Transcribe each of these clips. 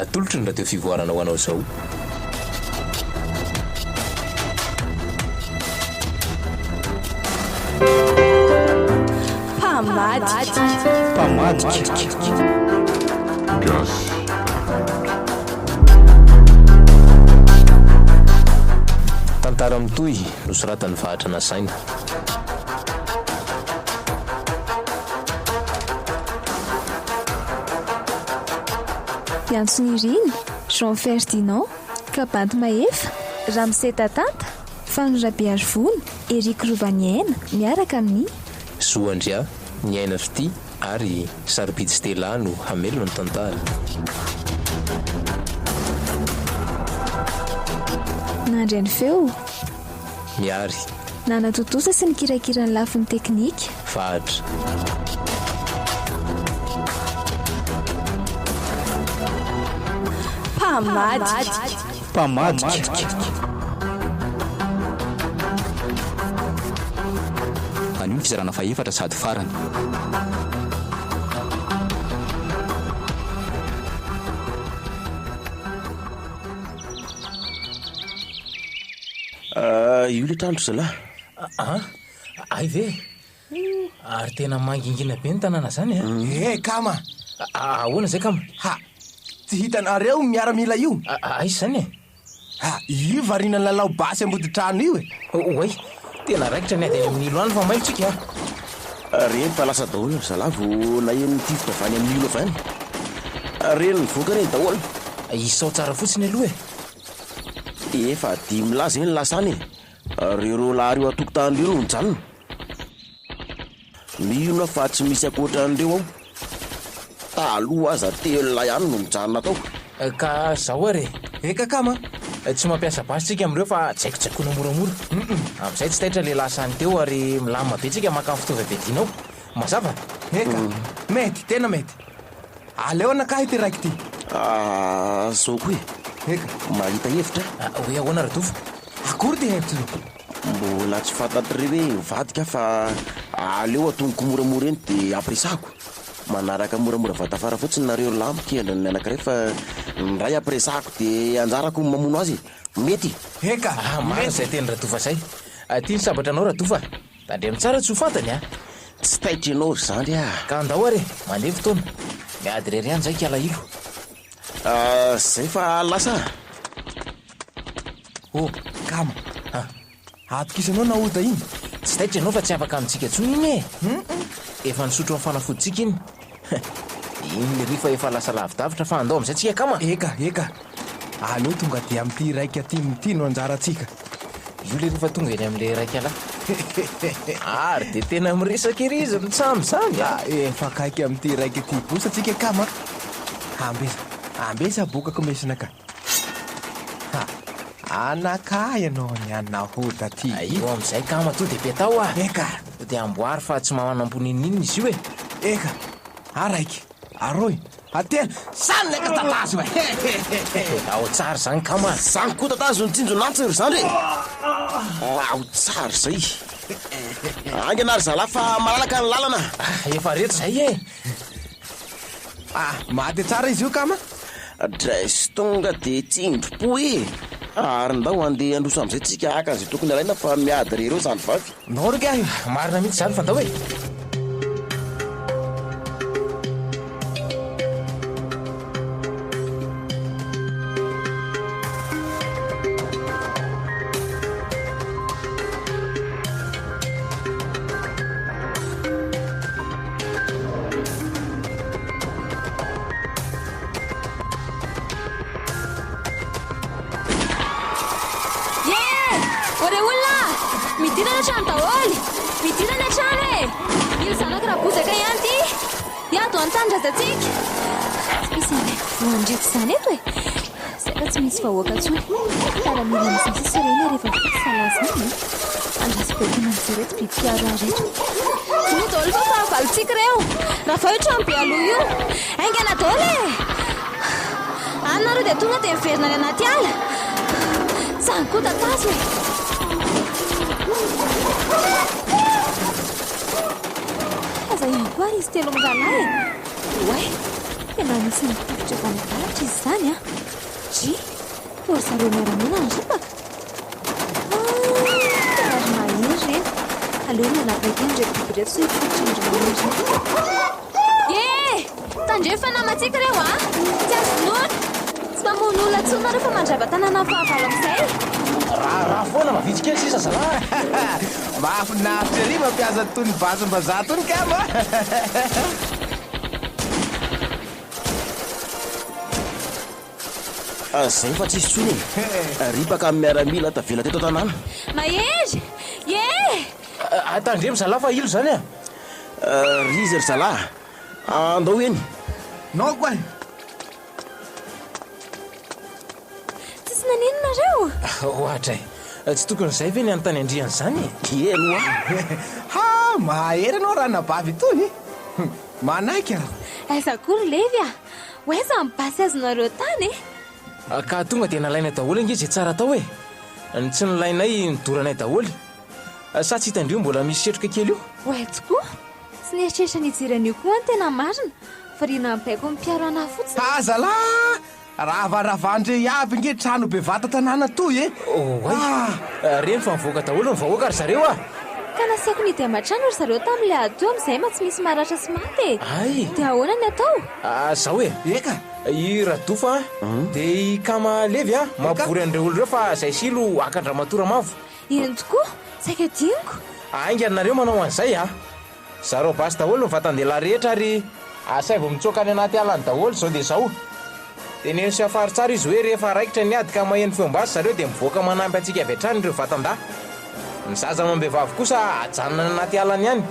atolotry ny raha teo fivoarana ho anao izao. Tantara mitoy nosoratany Fahatra Nasaina. Antsony Irina, Jean Ferdinand, Kabanty Mahefa, Ramsey Tatanta, Fanorabe Arivony, Eric Rovaniaina miaraka amin'ny Soandria, Niaina Fity ary Sarobidy Stella no hamelona ny tantara. Nandry ny feo Miary nanatotosa sy ny kirakirany lafin'ny teknika. Fahatra Mpamadika. Anio ny fizarana faefatra sady farany. Io le trandro zalahy. Ay ve ary tena mangingina be ny tanàna zany Kama. ahoana zay Kama? Tsy hitanareo miaramila io? Aiza zany Io varina ny lalao basy ambodi-trano io oay tena raikitra ny ady amin'ny ilo any fa mailitsika. Reny fa lasa daholo zalahy vo nahen'ny tivotra avany amin'ny ilo avany. Reny nivoaka reny daholo. Isao tsara fotsiny aloha Efa 10 laza eny lasany. Reo lahy io atokotany io no mijanona. Mino fa tsy misy akoatran'ireo ao. Taloha aza telo lahy ihany no mijanona tao. Ka zao are Eka Kama. tsy mampiasa basy tsika amin'ireo fa tsaikotsaikona moramora. Amin'izay tsy taitra le lasany teo ary milamina be tsika maka fitaovam-piadinao. Mazava? Eka, mety, tena mety. Aleo anakahy ty raiky ty. Zao koe Eka, mahita hevitra. Hoe ahoana Radofo? akory ty hevitra io? Mbola tsy fantatry hoe mivadika fa aleo atonoko moramora eny dia ampiresako. Manaraka moramora vatafara fotsiny nareo lampo kendra ny anankiray fa ny ray ampiresako dia anjarako mamono azy. Mety. Eka, Maro zay teny Radofa zay. Tia ny sabatra anao Radofa. Tandremo tsara tsy ho fantany Tsy taitra ianao zany ka andao are mandeha fotoana. Miady rery ihany zay kialahilo. Zay fa lasa. Kama. Atokisanao na oda iny? Tsy taitra ianao fa tsy afaka amintsika tsony iny Efa nisotro amin'ny fanafoditsika iny. Iny le rifa efa lasa lavidavitra fa andao amin'izay tsika Kama. Eka. Aleo tonga dia amin'ity raika aty no anjarantsika. Io le rifa tonga eny amin'le raika alahy. Ary dia tena miresaka ery izy mitsamo zany Efa kaiky amin'ity raika aty bosatsika Kama. Ambesa bokako mesina ka. Anakay ianao ny anahoda ty. Io amin'izay Kama to dia be tao Eka. dia amboary fa tsy mamanam-poninina izy io Eka, araiky, aroy, atelo, sany leka tatazo ao tsara zany Kama. Zany koa tatazo ny tsinjo nantsiry zany re. Ao tsara zay. Angenary zalahy fa malalaka ny lalana. Efa rehetra zay maty tsara izy io Kama. Dresy tonga dia tsindro-po ary ndao andeha androso amin'izay tsika aka zay tokony alaina fa miady rereo zany vavy. Norika marina mihitsy zany fa ndao Ore olona, midinana trano daholo. Midinana trano Io zanaka raha bozaka ihany ty. Iado an-tandrazatsika. Misy voandreky zany eto Saka tsy misy vahoaka tsony. Taramila misy sirena rehefa salasany. Andrasibekina mijereto bibiaro areto. Tonga daholo fa fahavalontsika reo. Raha vao io trano be aloha io. Aingana daholo Anareo dia tonga dia miverina any anaty ala. Zany koa tatazo Aza ihany koa izy telo amin'rahalahy Oay, tena nisy nipofotra vanivavitra izy zany a ry por zareo miaramena ny ripaka ary mahery reny aleo nanabaika ndraiky biby reto so hifofotra indromaniry e tandrefa namatsika reo a tsy azonona tsy mamono olona tsonareo fa mandrava-tanana fahavalo amin'izay raha foana mavitsy kely sisa zala mahafinaritra ry mampiasa toy ny vasom-bazaha tony kama zay fa tsisy tsony ripaka amin'ny miaramila tavela teto tanàna mahery tandremo zala fa ilo zany ry zy ry zala andao eny naoko ay tsisy naninonareo ohatra tsy tokony izay ve ny any tany andriany zany eno ha mahery anao raha nabavy tony manaiky raha aizakory levy a oaiza mibasy azonareo tany ka tonga dia nalaina daholo ange zay tsara tao ny tsy nilainay nidoranay daholo sa tsy hitandrio mbola misy setroka kely io oay tokoa tsy nieritreritra nijiran'io koa ny tena marina fa ry nampaiko mipiaro anahy fotsiny azala ravaravandre iaby nge trano be vata tanàna toy oay reny fa mivoaka daholo ny vahoaka ry zareo ka nasiako ny dia matrano ry zareo tamin'ilay ado amin'izay ma tsy misy maratra sy maty ay dia ahoana ny atao zao eka i radofa dia i kama levy mampivory an'ireo olo reo fa zay silo akandra matora mavo iny tokoa saika diniko ainganareo manao an'izay zareo basy daholo ny vatan-dehilahy rehetra ary asaivo mitsoka any anaty alany daholo zao dia zao dia neny sy afary tsara izy hoe rehefa raikitra ny ady ka maheno feom-basy zareo dia mivoaka manampy antsika avy hatrany ireo vatan-da ny zaza mambehivavy kosa ajanona ny anaty alany ihany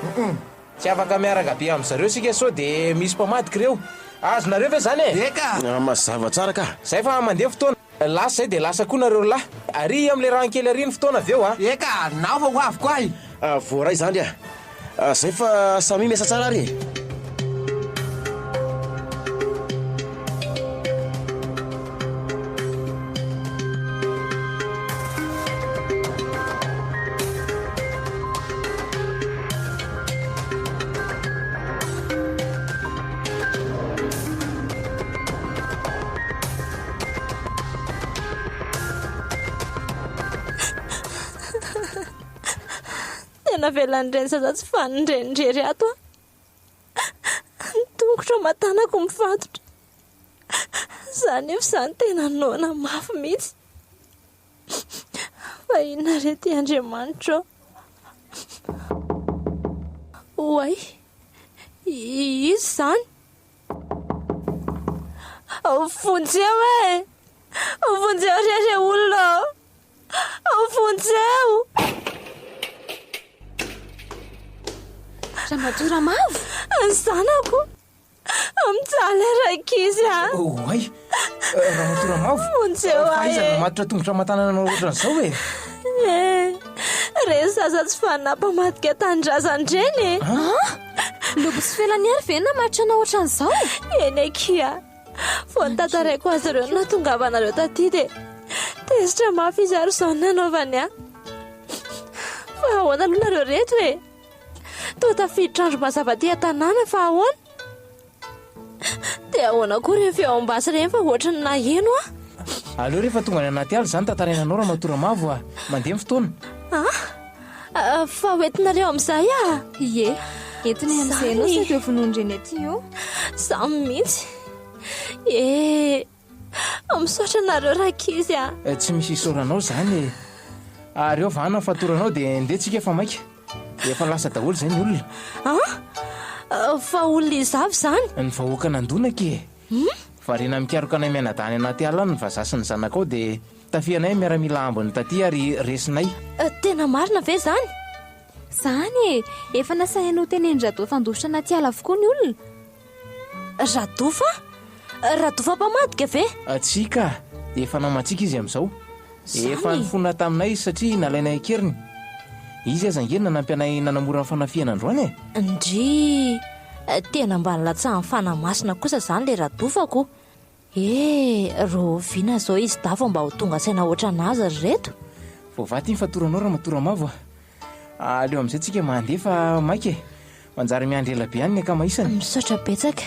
tsy afaka miaraka be amin'izareo sika so dia misy mpamadika ireo azonareo ve zany eka mazava tsara ka zay fa mandeha fotoana lasa zay dia lasa koa nareo lahy ary amin'ilay rahankely ary ny fotoana avy eo eka nao fa ho avy ko ay voaray zany zay fa samy miasa tsara ary tena velan'ireny zaza tsy fanindrenindrery ato tongotra matanako mifatotra zany efa zany tena noana mafy mihitsy fa inona re ty Andriamanitra oay izy zany vonjeo vonjeo rere olona vonjeo ramatora mavo zanako mijaly raikizy oay ramatora mavo vonjeo faizana matotra tongotra matanana ohatran'izao re zaza tsy fanampamadika tandrazandreny lobo sy felany ary ve namatitra anao ohatran'izao eny akia vo nytataraiko azy ireo natongavanareo taty dia tezitra mafy izy ary zao nanaovany fa ahoana aloha nareo reto toa tafiditra andro mazava ty tanàna fa ahoana dia ahoana koa rehefa eo ambasy reny fa ohatra ny naheno aleo rehefa tonga ny anaty aly zany tantarainanao ramatora mavo mandeha ny fotoana fa hoentinareo amin'izay ie entiny amin'izay anao sa teo vonondreny aty io samy mihitsy misaotra nareo rakizy tsy misy isoranao zany ary eo vana fatoranao dia ndehantsika efa maika efa lasa daholo zay ny olona fa olona izavy zany ny vahoaka nandonaka fa rena mikaroka anay mianadany anaty alany ny vazasiny zanakao dia tafianay miaramila ambony taty ary resinay tena marina ve zany zany efa nasainao teneny radofa fandositra anaty ala avokoa ny olona radofa mpamadika ve tsika dia efa namatsika izy amin'izao efa nifona taminay satria nalainay keriny izy azangeny nanampy anay nanamora ny fanafiana androany ndry tena mba nilatsahan'ny fanamasina kosa zany le radofako roviana zao izy dafo mba ho tonga saina oatra anazy ry reto voavaty ny fatoranao ramatora mavo aleo amin'izay tsika mandefa maika manjary miandry ela be any ny akamaisany misaotra betsaka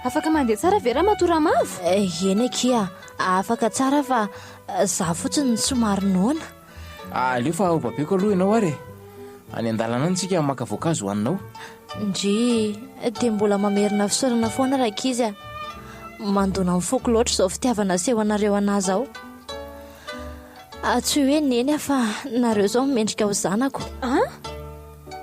afaka mandeha tsara vera matoramavo? Eny akia, afaka tsara fa za fotsiny somary noana. Aleo fa babeko aloha ianao ary any an-dalana antsika maka voankazo hoaninao. Ndry dia mbola mamerina fisaorana foana rakizy a. Mandona amin'ny foko loatra izao fitiavana seho anareo anazy ao. Tsy hoe neny fa nareo izao mendrika ho zanako.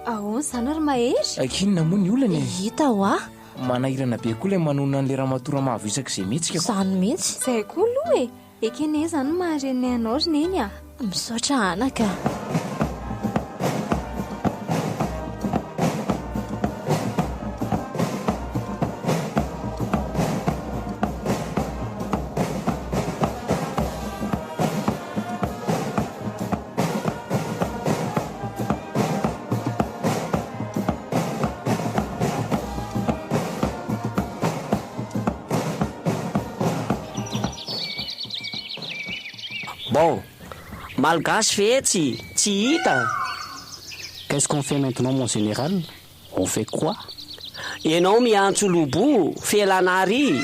Ahoana izany ary mahery? Akinona moa ny olana Hita ho a manahirana be koa ilay manonona an'ilay ramatoramavo isak'izay mihitsika. Izany mihitsy. Izay koa aloha e. Ekene izany maharen'ny anao ry neny a. Misaotra anaka. Bon, malgasy fetsy, tsy hita. Qu'est-ce qu'on fait maintenant, mon général? On fait quoi? Ianao miantso lobo, felanary.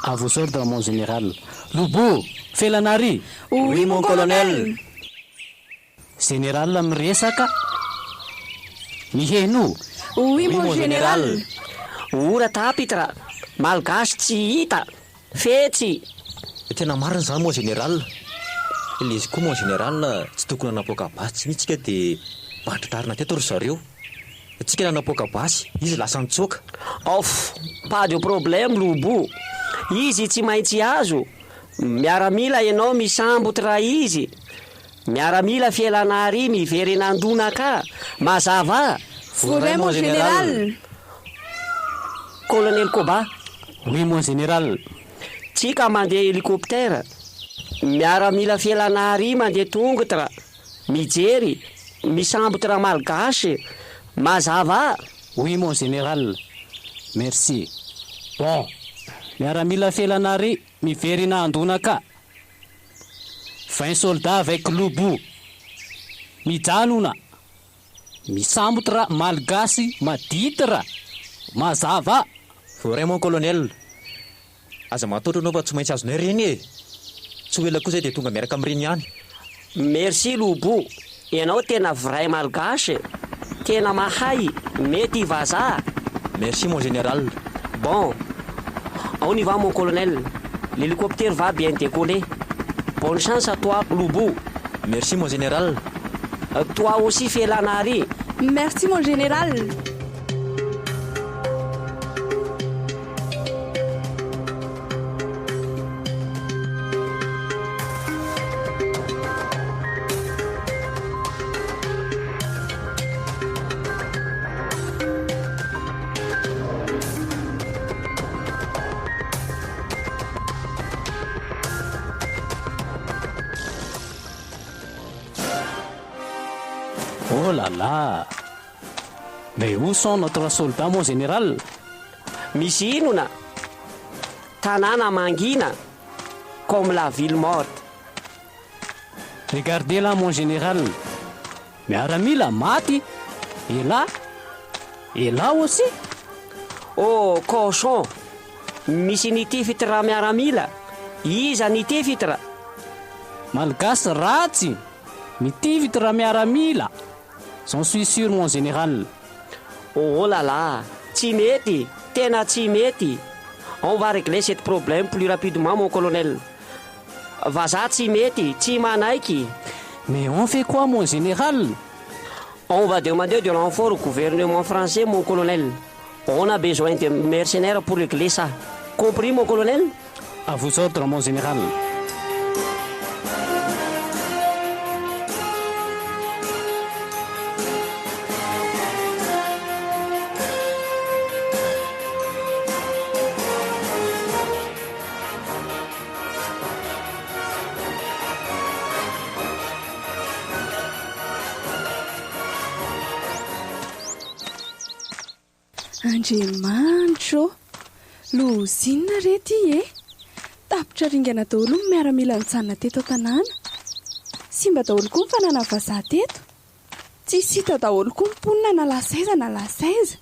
À vos ordres, mon général. Lobo, felanary. Oui, mon colonel. Général miresaka. Miheno. Oui, mon général. Ora tapitra, malgasy tsy hita, fetsy. Tena marina izany mon général. Ilay izy koa mon général tsy tokony hanapoaka basy mihitsika dia batritarina teto ry zareo. Tsika nanapoaka basy, izy lasa nitsoaka. Off, pas de problème lobo. Izy tsy maintsy azo. Miaramila ianao misambotra izy. Miaramila felanary miverenandona ka. Mazava. Vrai mon général. Colonel Koba. Oui, mon général. Tsika mandeha hélicoptère. Miaramila felanary mandeha tongotra. Mijery. Misambotra malgasy. Mazava. Oui, mon général. Merci. Bon, miaramila felanary miverina andonaka. 20 soldats avec lobo. Mijanona. Misambotra malgasy maditra. Mazava. Vraiment colonel. Aza matotra anao fa tsy maintsy azonay reny e. Tsy ho ela kosa dia tonga miaraka amin'ireny ihany. Merci lobo. Ianao tena vrai malgasy. Tena mahay. Mety vazaha. Merci mon général. Bon, on y va mon colonel. L'hélicoptère va bien décoller. Bonne chance à toi, Loubou. Merci mon général. Toi aussi, Felanari. Merci mon général. Oh là là. Mais où sont notre soldat, mon général? Misy inona? Tanàna mangina. Comme la ville morte. Regardez là, mon général. Miaramila mati. Et là aussi. Oh, cochon. Misy nitifitra miaramila. Iza nitifitra. Malgasy ratsy. Mitifitra miaramila. J'en suis sûr, mon général. Oh là là, tsy mety, tena tsy mety. On va régler ce problème plus rapidement, mon colonel. Vazaha tsy mety, tsy manaiky. Mais on fait quoi, mon général? On va demander de renfort au gouvernement français, mon colonel. On a besoin de mercenaires pour régler ça. Compris, mon colonel? À vos ordres, mon général. Andriamanitro, lozinina rety e. Tapitra ringana daholo ny miaramila nijanona teto tanàna. Simba daholo koa ny fanana vazaha teto. Tsisy hita daholo koa ny mponina na lasaiza na lasaiza.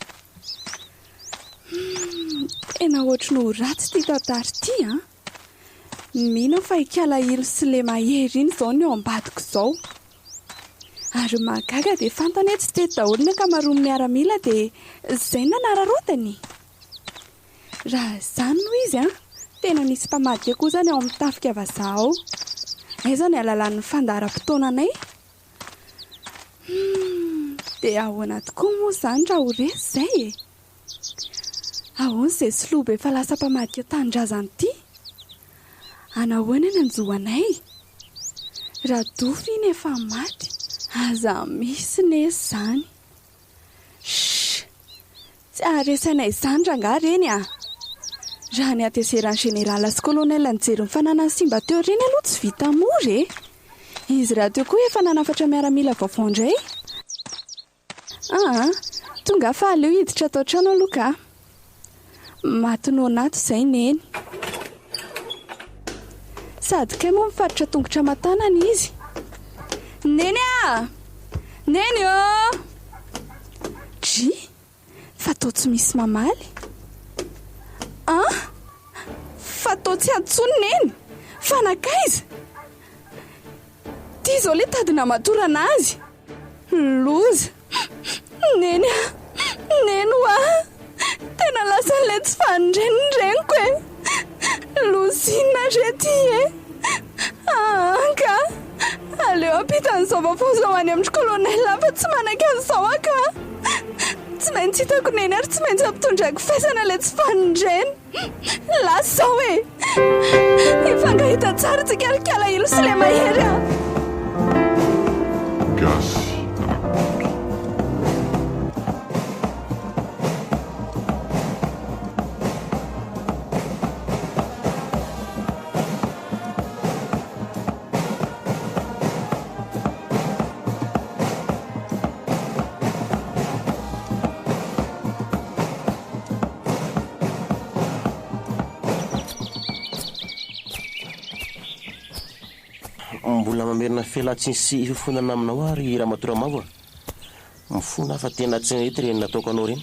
tena ohatry no ratsy ty tantary ty a. Mino fa hikalahilo sy le mahery iny izao ny eo ambadiko izao. Ary magaga dia fantany hoe tsy tety daholo ny ankamaroany miaramila dia izay nanararotany. Raha izany noho izy a, tena nisy mpamadika koa izany ao amin'ny tafika vazaha ao. Aiza ny alalan'ny fandaharam-potoananay? Dia ahoana tokoa moa izany raha ho resy izay e. Ahoana izay solobe efa lasa mpamadika tanindrazany ity? Anahoana ny anjoanay? Raha dofy iny efa maty, aza misy nesy izany. Tsy aharesanay izany rangaha reny a. Raha ny ateseran'ny generala sy kolonela nijery mifanana ny simba teo reny aloha tsy vita mory e. Izy raha teo koa efa nanafatra miaramila vaovao indray. Tonga fa aleo hiditra tao trano aloha ka. Matinao nato izay neny. Sady kay moa mifatotra tongotra matanana izy. Neny a! Neny o! Dry, fa tao tsy misy mamaly. Fa tao tsy antsony neny. Fanakaiza? Ty izao le tadina matorana azy. Loza. Neny a! Neny oa! Tena lasa le tsy fanindreniko e. Lozina rety e. Ka aleo ampitan'izao vaovao any amin'ny kolonela fa tsy manaka an'izao aka. Tsy maintsy hitako neny ary tsy maintsy ampitondrako faisana le tsy fanindreny. Lasa zao e. Ifangahita tsara tsy kalkalahilo sy le mahery a. Gasy. Mbola mamerina felatsiny sy fifonana aminao ary raha matora mavo a. Mifona fa tena tsy nety reny nataoko anao reny.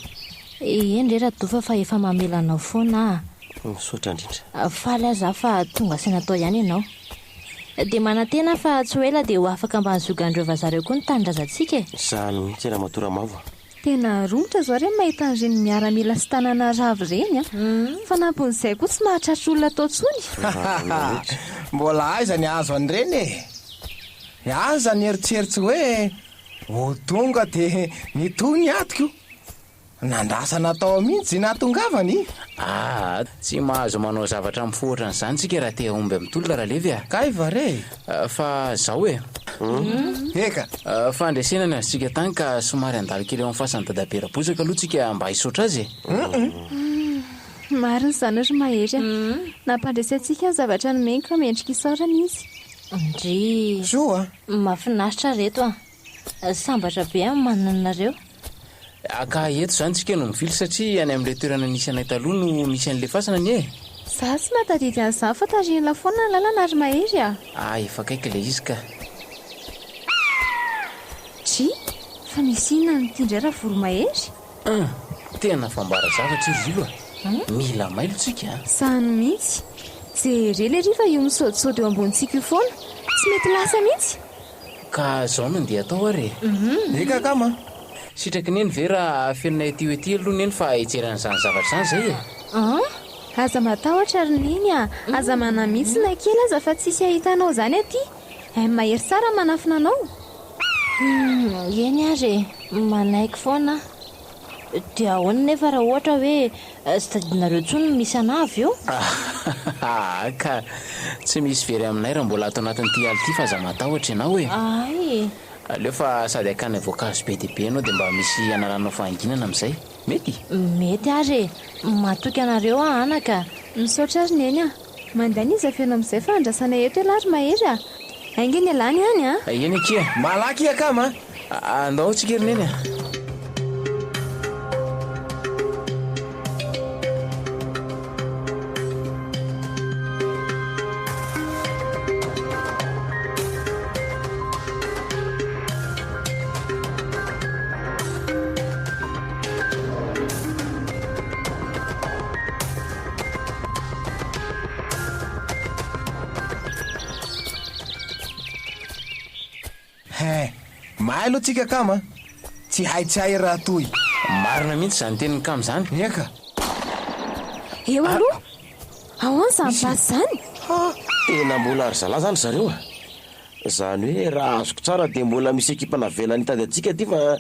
Endre raha dofa fa efa mamelanao foana. Misaotra indrindra. Faly aza fa tonga sy natao ihany ianao. Dia manantena fa tsy ho ela dia ho afaka mba hanzogandreo vazareo koa ny tanindrazantsika e. Sahala mihitsy raha matora mavo. Tena romotra zao reny mahita an'ireny miaramila sy tanana ravo reny a. Fa nampon'izay koa tsy mahatratra olona tao tsony. Mbola aiza ny azo an'ireny e. Aza ny eritseritsy hoe ho tonga dia nitony atiko. Nandrasana tao mihitsy natongavany. Tsy mahazo manao zavatra mifohatra n'izany tsika raha te omby amin'ny tolona raha levy a. Kay vare. Fa zao e. Eka. Fandresenana azitsika tany ka somary andalo kely eo amin'ny fasany dadaberabozaka aloha tsika mba hisaotra azy e. Marina izany ry mahery a. Nampandresantsika ny zavatra nomeny ka mendrika isaorana izy. Ndry. Soa. Mahafinaritra reto a. Sambatra be amin'ny mananareo. Ka eto izany tsika no mivily satria any amin'ilay toerana nisy anay taloha no misy an'ilay fasana ny e. Za tsy matadidy an'izany fa tarihina foana ny lalana ary mahery a. Efa kaiky ilay izy ka. Dry, fa misy inona nitindray raha voro mahery? Tena fambara zavatra izy ilo a. Mila mailo tsika. Sany mihitsy. Jereo le riva io misaodisody eo ambonitsika io foana. Tsy mety lasa mihitsy. Ka zao no ndeha atao ary. Eka kama. Sitraky neny ve raha fenonay ety ety aloha neny fa hijeran'izany zavatra izany izay e. Aza matahotra ary neny a. Aza manamitsy na kely aza fa tsisy ahitanao izany aty. Mahery tsara manafina anao. Eny ary manaiky foana. Dia ahoana nefa raha ohatra hoe sy tadinareo tsony misy anavy io. Ka tsy misy very aminay raha mbola ato anatin'ity aly ity fa aza matahotra ianao e. Aleo fa sady akany voankazo be dia be ianao dia mba misy analanao fahanginana amin'izay. Mety? Mety ary matoky anareo anaka. Misaotra ary neny a. Mandaniza feno amin'izay fa andrasana eto elary mahery a. Aingeny alany any a. Eny akia. Malaky akama. Andao tsika ry neny a. ay aloha tsika kama tsy hay tsy hay raha toy. Marina mihitsy zany tenin'ny kamo zany. Eka. eo aloha ahoany zany basy zany. Tena mbola ary zalahy zany zareo a. Zany hoe raha azoko tsara dia mbola misy ekipana velany hitady antsika ty fa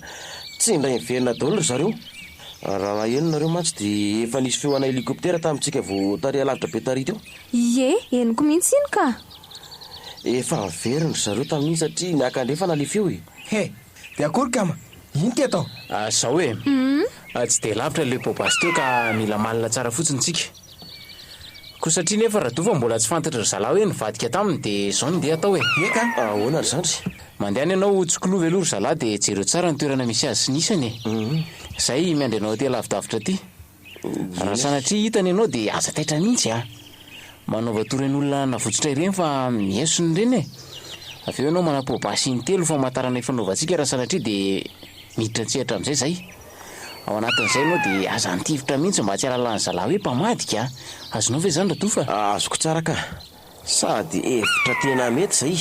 tsy indray miverina daholo ry zareo. Raha eno nareo mantsy dia efa nisy feoana helikoptera tamintsika vao taria lavitra be tary teo. Ie, henoko mihitsy iny ka. Efa miverina ry zareo tamin'iny satria niakandrefana le feo e. He, dia akory kama iny ty atao. Zao hoe tsy dia lavitra le pobasy teo ka mila malina tsara fotsiny tsika. Ko satria nefa Radofa mbola tsy fantatra ry zalahy hoe nivadika taminy dia zao no ndeha atao hoe. Eka. Ahoana ry zandry? Mandehana ianao tsokilovy aloha ry zalahy dia jereo tsara ny toerana misy azy sy nisany e. Zay miandry anao aty lavidavitra aty. Raha sanatria hitany ianao dia aza taitra mihitsy a. Manaova toran'olona navotsitra ireny fa miesony ireny e. Aveo ianao manapobasy intelo famantarana ifanaovantsika raha sanatria dia miditra antsehatra amin'izay zay. Ao anatin'izay ianao dia aza antivitra mihitsy mba tsy alalan'ny zalahy hoe mpamadika. Azonao ve zany Radofa? Azoko tsara ka. Sady hevitra tena mety zay.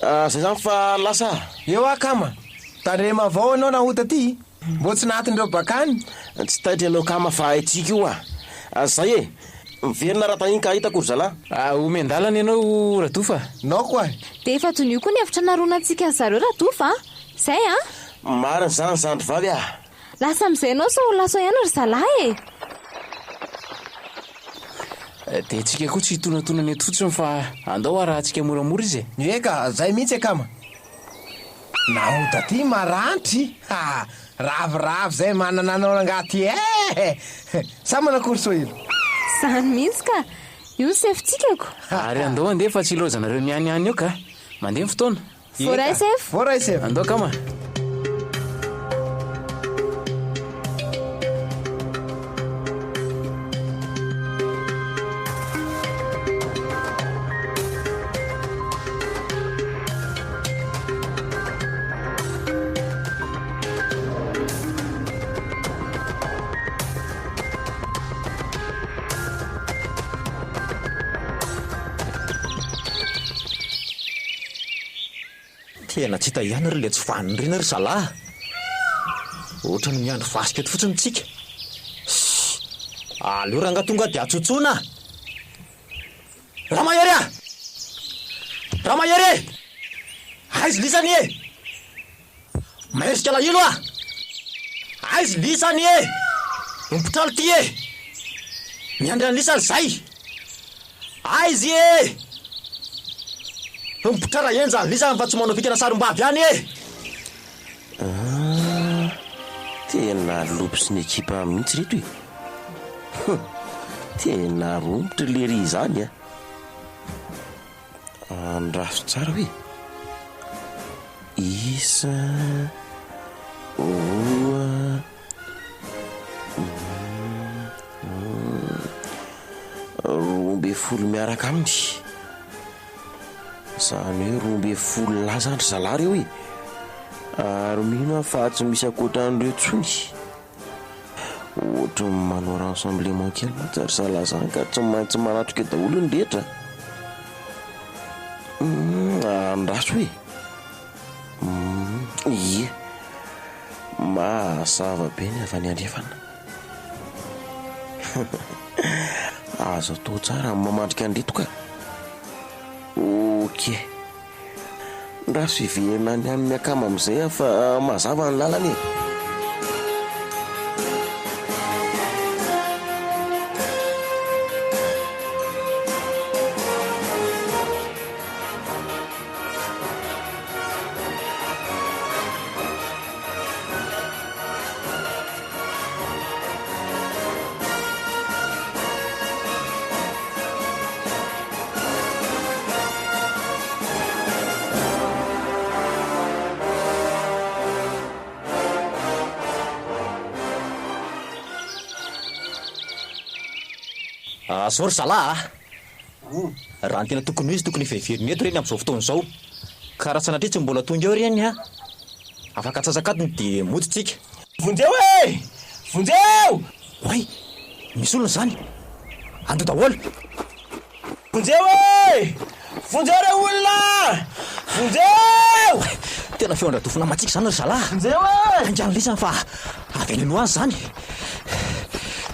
Zay zany fa lasa. Eo kama. Tarema avao anao nahota ty. Mbo tsy nahatin'ireo bakany. Tsy taitra ianao kama fa haitsika io a. Zay e. Miverina raha taniny ka hitako ry zalahy. Omendalana ianao Radofa. Nao koa. Dia efa toy io koa ny hevitra naroanantsika ny zareo Radofa. Zay a. Marina zany zandry vavy a. Lasa amin'izay ianao sao lasa ihany ry zalahy e. Dia tsika koa tsy hitonantonana eto fotsiny fa andao raha tsika moramora izy e. Eka, zay mihitsy e kama. Nahota ty marantry. Ravoravo zay manana anao angaty e. Sa manakory sohilo. Zany mihitsy ka. Io sefitsikako. Ary andao andeha fa tsy ilozanareo mianiany eo ka. Mandeha ny fotoana. Voray sef. Voray sef. Andao kama. Tena tsy hita ihany ry le tsy fanindrina ry zalahy. Ohatra ny miandro vasika eto fotsiny tsika. Aleo ranga tonga dia atsotsona. Ramahery a! Ramahery! Aizy lisany e! Mahersika lahilo a! Aizy lisany e! Mimpitralo ty e! Miandry any lisany zay! Aizy e! Mpitrara enja lisany fa tsy manao vikana sarom-bavy any e! Tena lopo sy ny ekipa mihitsy reto e. Tena romotra lery izany a. Andraso tsara hoe. Isa roa roa amby folo miaraka aminy. Zany hoe roa amby folo lahy zany ry zalahy reo e. Ary mino fa tsy misy akoatran'ireo tsony. Ohatra manao rassemblement kely matsy ry zalahy zany ka tsy maintsy manatrika daholo ny rehetra. Andraso hoe. Ie. Mazava be ny avy any andrefana. Azo atao tsara mamandrika andreto ka. Ok. Raso hiverina any amin'ny akama amin'izay fa mazava ny lalany e. Zao ry zalahy raha ny tena tokony izy tokony hivehiverina eto reny amin'izao fotoana izao. Ka raha sanatria tsy mbola tonga eo reny a, afaka atsasakatony dia motsitsika. Vonjeo e! Vonjeo! Oay, misy olona zany. Andao daholo. Vonjeo e! Vonjeo re olona! Vonjeo! tena feondratofona matsika zany ry zalahy angano lesany fa avy any anoany zany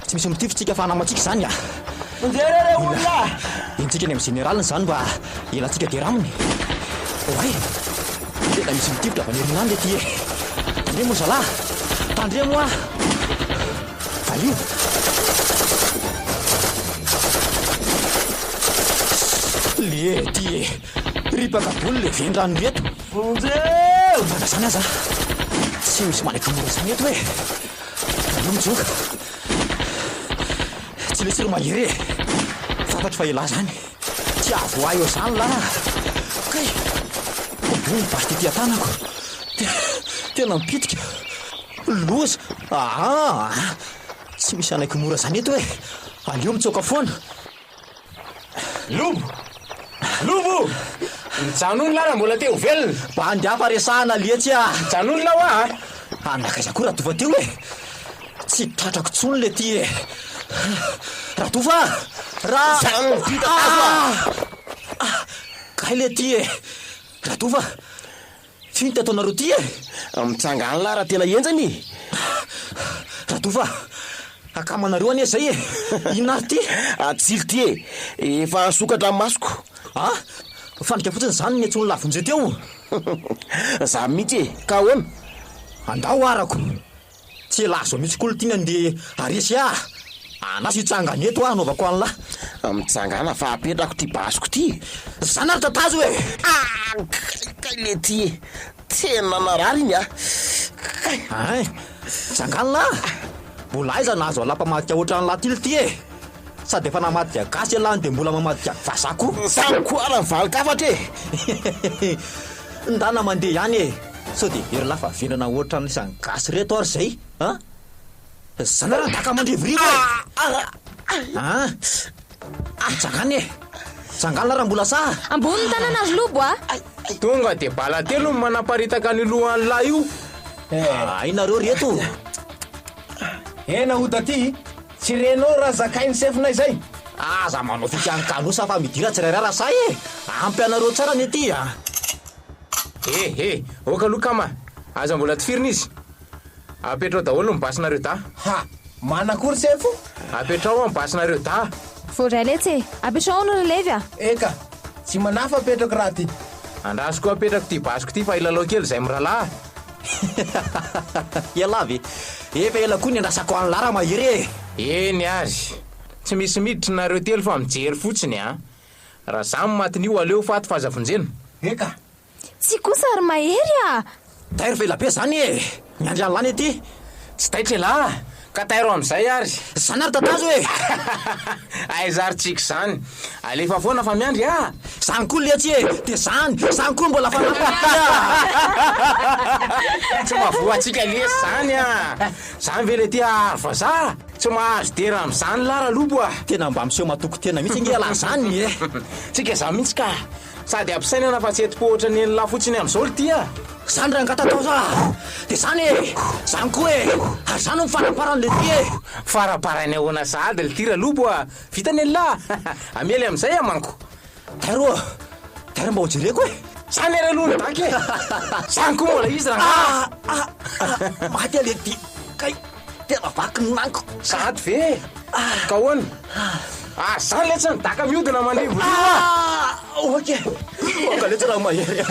tsy misy mitifitsika fa namatsika zany a intsika ny amin'ny généraliny zany mba elantsika de raminy oay tena misy mitifitra avy any herinany le ty e tandremo ry zalahy tandremo a valio le ty e ripaka bolo le vendrano reto vana zany aza tsy misy manaiky mora zany eto hoe alo mijoka tsy le tsiry mahery e fantatry fa ela zany tsy avo ay eo zany la kay obony basy ty tanako tena mipitika loza tsy misy anaiky mora zany eto hoe aleo mitsoka foana lobo mijanony lara mbola te ho velona bandy hafa resahana letsy a mijanony lao a anakaiza koa raha tova teo hoe tsy tratrako tsony le ty e raha tova kay le ty e raha tova finta ataonareo ty e mitsangany lara tena enjany raha tova akamanareo anie zay e inary ty atsily ty e efa sokatra amin'ny masoko fandrika fotsiny zany ny antsony lavonjay teo za mihitsy e ka hoana andao arako tsy elazo mihitsy kolo tiany andeha aresy anasy hitsangany eto anaovako an'lahy mitsangana fa apetrako ty basiko ty zany ary tatazo hoe kay le ty e tena narary iny tsangany la mbola aiza nahazo alapa-madika ohatran'lahy tily ty e sady efa namadika gasy alany de mbola mamadika vazako samy koa raha mivalikafatra e ndana mandeha ihany e sao de ery lafa vendrana ohatrany isany gasy reto ary zay zany raha taka mandrivorivo tsangany e tsangany la raha mbola sa amboniny tanana azy lobo tonga de bala telo ny manaparitaka ny lohan'ny lahy io ainareo reto ena ota ty tsy renao raha zakainy sefinay zay aza manao fikanonkanosa fa midira tsirairara say e ampy anareo tsara ny ty oka lokama aza mbola tifirina izy apetrao daholo mibasinareo da manakory sefo apetrao mibasinareo da voray letsy apetrao no relevy eka tsy manafa apetrako raha ty andraso koa apetrako ty basiko ty fa ilalao kely zay miralahy elavy efa ela koa ny andrasako any lara mahery eny azy tsy misy miditry nareo telo fa mijery fotsiny raha zamy matin'io aleo faty fahazavonjena eka tsy kosa ary mahery tairy fa elabe zany e miandry any lany ety tsy taitra ela ka tairo am'izay ary zany ary tatazo e aizary tsika zany alefa foana fa miandry zany koa letsy e de zany koa mbola fanapa tsy mahavoatsika lesy zany zany vele ty ary vaza tsy mahazo dera am'izany lara lobo tena mba miseho matoko tena mihitsy ngela zany e tsika za mihitsy ka sady ampisaina ana fa tsy eti-po ohatra ny lahy fotsiny am'izao ty zany raha ngatatao za de zany e zany koa e ary zany mifaraparan'le ty e faraparany ahoana sady le tira lobo vitany an'la amely am'izay manko tairo mba ho jereko e zany ary aloha ny daky zany koa mola izy raha maty ale ty kay tena vaky ny nanko sady ve ka hoana zany letsy ny daka miodina mandrivo oke oka letsy raha mahery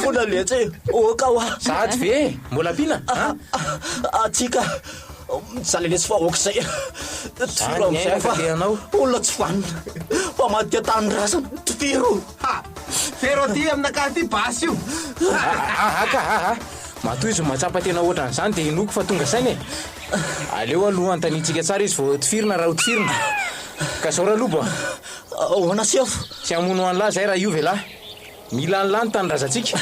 fona letsy oka hoa sady ve mbola pina atsika zany letsy fa oka zay tsiro am'izay fa olona tsy fanina fa madika tany rasa tifiro fero ty aminakahy ty basy io matoy izy matsapa tena ohatran'izany de inoko fa tonga sainy aleo aloha antanitsika tsara izy vo tifirina raha ho tifirina ka zao raha lobo hoana sefo tsy amono any lahy zay raha io ve lahy mila any lany tanyrazatsika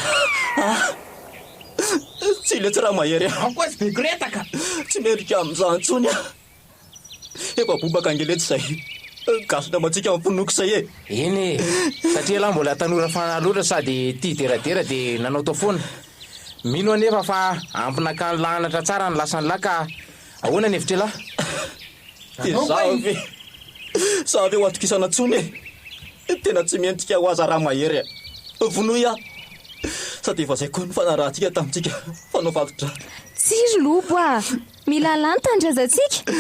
tsy letsy raha mahery koa tsy bekoretaka tsy merika am'izany tsony efa bobaka angeletsy zay gasona matsika mifonoko zay eny satria lahy mbola tanora fana loatra sady ty deradera de nanao tao foana mino anefa fa ampinaka ny lanatra tsara ny lasany lahy ka ahoana ny hevitra lahy za ve ho atokisana tsony tena tsy mentika ho aza raha mahery vonoy aho sady efa zay koa ny fanarahantsika tamintsika fanao vatotra. tsiry lobo a mila lany tandrazantsika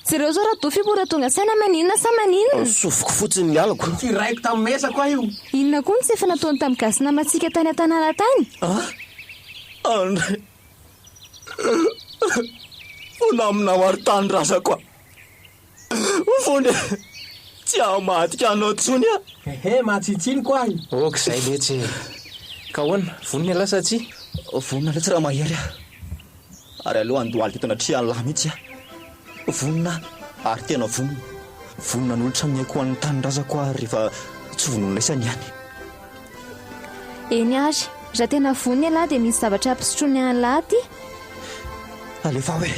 zareo zao raha dofimora tonga saina maninona sa maninona sofoko fotsiny ny alako ty raiko tamin'ny mesako io inona koa ny tsy efa nataony tamin'ny gasina matsika tany an-tanàna tany andre fona aminao ary tany razako fony tsy ahamatika anao tsony ehe mahatsitsiny koa ahy ok zay letsy ka hoana vonina lasa tsy vonina le tsy raha mahery ary aloha andohaly teto anatria lahy mihitsy vonina ary tena vonina n'olotra mihaiko ho an'ny tany razako ary rehefa tsy vonona laisany ihany eny ary raha tena voniny alahy dia misy zavatra ampisotrony an'lahy ty alefa hoe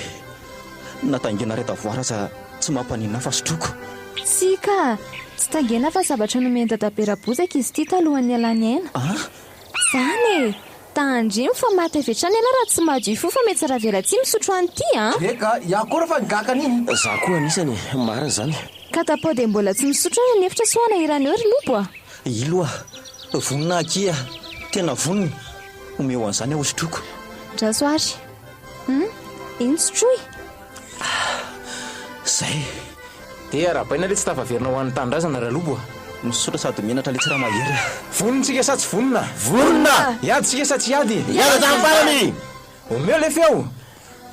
natangena retavoara za tsy mampanina fa sotroko tsy ka tsy tangena fa zavatra nomeny dadaberabozaka izy ty talohan'ny alany aina zany tandrimy fa maty avetrany iala raha tsy madio fo fa mety tsara velatsy misotro an'ity eka iakora fa nigakany iny za koa anisany marina zany ka tapao dia mbola tsy misotro any nefitra soana irany eo ry lobo a ilo vonina akia tena voniny omeo an'izany aho sotroko drasoary iny sotroy zay dia raha baina le tsy tafaverina ho an'ny tandrazana raha lobo misotra sady mianatra le tsy raha mahery vonintsika sa tsy vonina iadysika sa tsy iady iadatamparany omeo le feo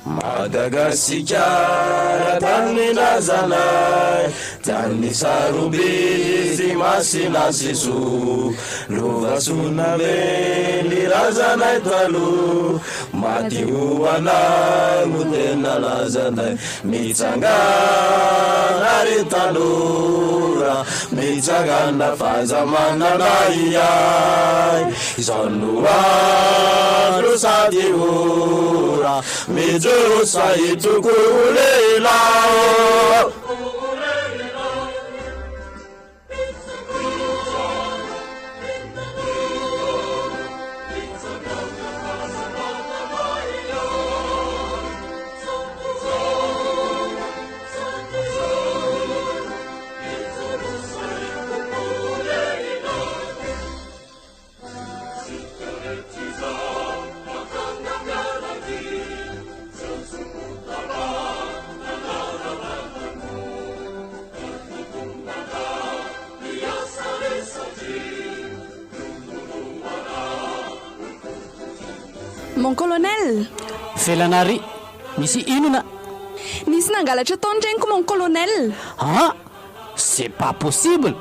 Madagasikara tanindrazanay tany saroby sy masina siso lovasona be ny razanay talo maty hoanay no tena lazanay mitsangana ry tanora mitsangana fahazamananay ay izano andro sady ora saitukulela Mon colonel Felanary misy inona nisy nangalatra taony reniko mon colonel c'est pas possible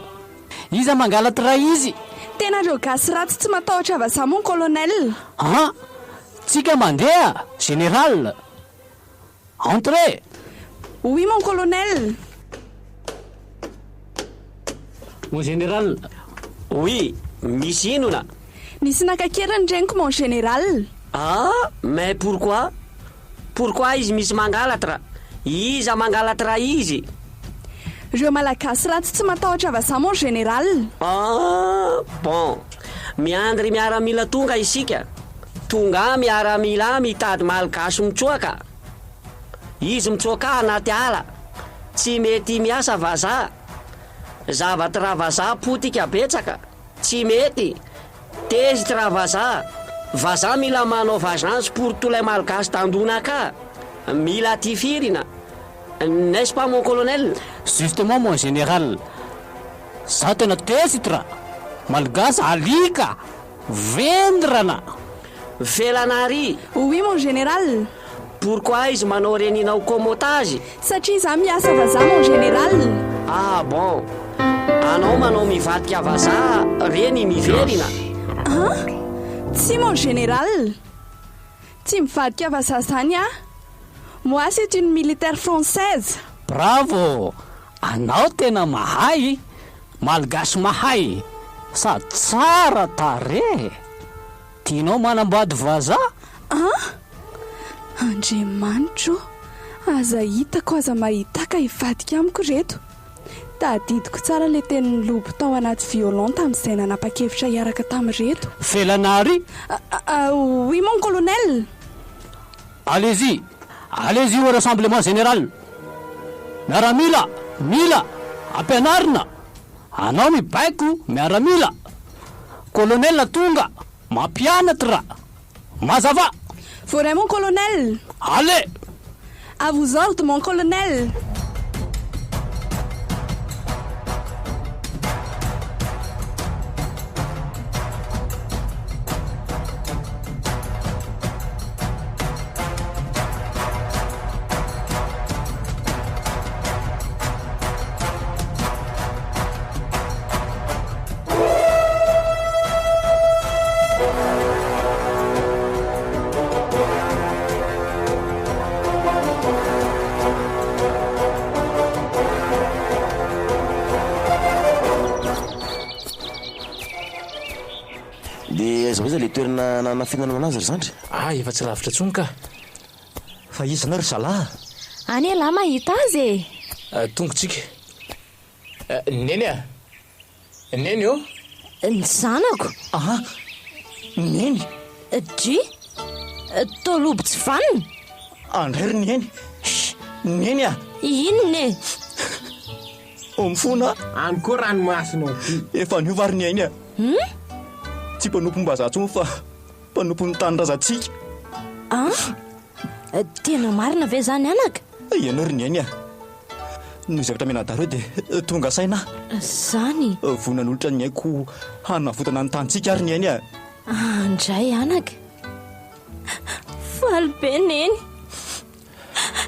iza mangalatra raha izy tena reo gasy ratsy tsy matahotra avaza mon colonel tsika mandeha général entrez oui mon colonel mon général oui misy inona nisy nakakerany reniko mon général mais pourquoi izy misy mangalatra iza mangalatra izy reo malagasy ratsy tsy matahotra avaza mon général bon miandry miaramila tonga isika tonga miaramila mitady malagasy mitsoaka izy mitsoaka anaty ala tsy mety miasa vaza zavatra raha vaza potika betsaka tsy mety tezitra raha vaza mila manao vazanzy pour tous les malagasy tandona ka mila tifirina n'est-ce pas mon colonel justement mon général za tena tezitra malagasy alika vendrana felanary oui mon général pourquoi izy manao reninao commotage satria za miasa vaza mon général bon anao manao mivadika vaza reny miverina tsy mon général tsy mivadika vaza zany moi c'est une militaire française bravo anao tena mahay malagasy mahay sady tsara tare tianao manambady vaza andriamanitro aza hitako aza mahitaka hivadika amiko reto tadidiko tsara le tenin'ny lobo tao anaty violon tamin'izay nanapa-kevitra hiaraka tamin'reto felanary oui mon colonel allez-y au rassemblement général miaramila ampianarina anao mibaiko miaramila Colonel tonga mampianatra mazava. Vraiment, colonel. Allez. À vos ordres, mon colonel. De za le toerana nanafinana anazy ry zandry. Efa tsy lavitra tsony ka. Fa izana ry zalahy. Any e lahy mahita azy Tongotsika. Neny a. Neny eo. Ny zanako. Neny. Dry tolobo tsy vanina. Andray ry neny. Neny a. Inone? Mifona. Any koa ranomasina ty. Efa niova ry neny a. Tsy mpanompo-mbazaha tsony fa mpanompon'ny tanindrazantsika. Tena marina ve zany anaka? Ianao ry neny a. No zavatra menadaro dia tonga saina. Zany. Vonan'olotra ny haiko hanavotana ny tantsika ary neny a. Andray anaka. Faly be neny.